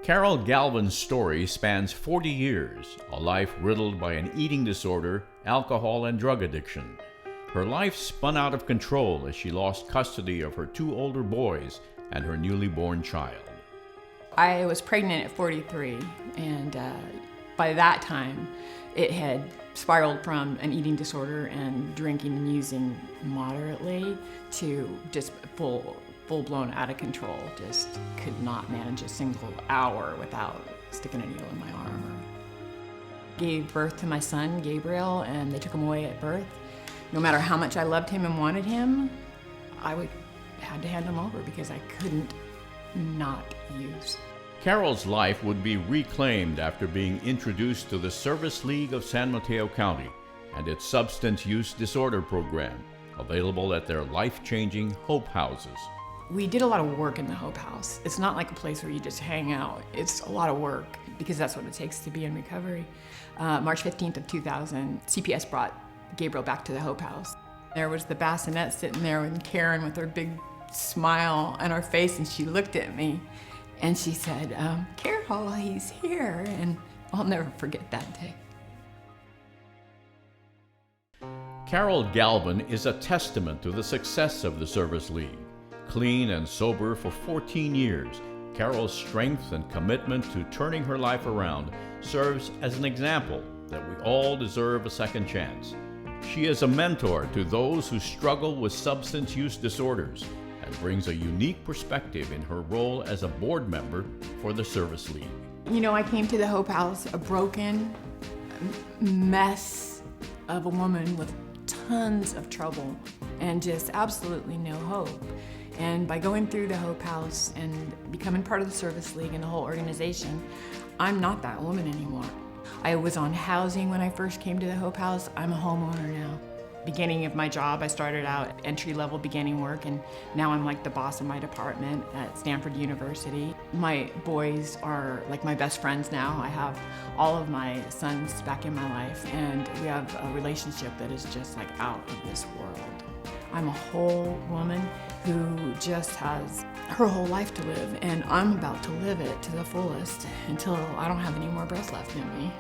Carol Galvin's story spans 40 years, a life riddled by an eating disorder, alcohol, and drug addiction. Her life spun out of control as she lost custody of her two older boys and her newly born child. I was pregnant at 43, and by that time, it had spiraled from an eating disorder and drinking and using moderately to just full-blown out of control. Just could not manage a single hour without sticking a needle in my arm. Gave birth to my son, Gabriel, and they took him away at birth. No matter how much I loved him and wanted him, I had to hand him over because I couldn't not use. Carol's life would be reclaimed after being introduced to the Service League of San Mateo County and its substance use disorder program, available at their life-changing Hope Houses. We did a lot of work in the Hope House. It's not like a place where you just hang out. It's a lot of work because that's what it takes to be in recovery. March 15th of 2000, CPS brought Gabriel back to the Hope House. There was the bassinet sitting there with Karen with her big smile on her face, and she looked at me and she said, Carol, he's here. And I'll never forget that day. Carol Galvin is a testament to the success of the Service League. Clean and sober for 14 years, Carol's strength and commitment to turning her life around serves as an example that we all deserve a second chance. She is a mentor to those who struggle with substance use disorders and brings a unique perspective in her role as a board member for the Service League. You know, I came to the Hope House a broken mess of a woman with tons of trouble and just absolutely no hope. And by going through the Hope House and becoming part of the Service League and the whole organization, I'm not that woman anymore. I was on housing when I first came to the Hope House. I'm a homeowner now. Beginning of my job, I started out entry-level beginning work, and now I'm like the boss of my department at Stanford University. My boys are like my best friends now. I have all of my sons back in my life, and we have a relationship that is just like out of this world. I'm a whole woman who just has her whole life to live, and I'm about to live it to the fullest until I don't have any more breath left in me.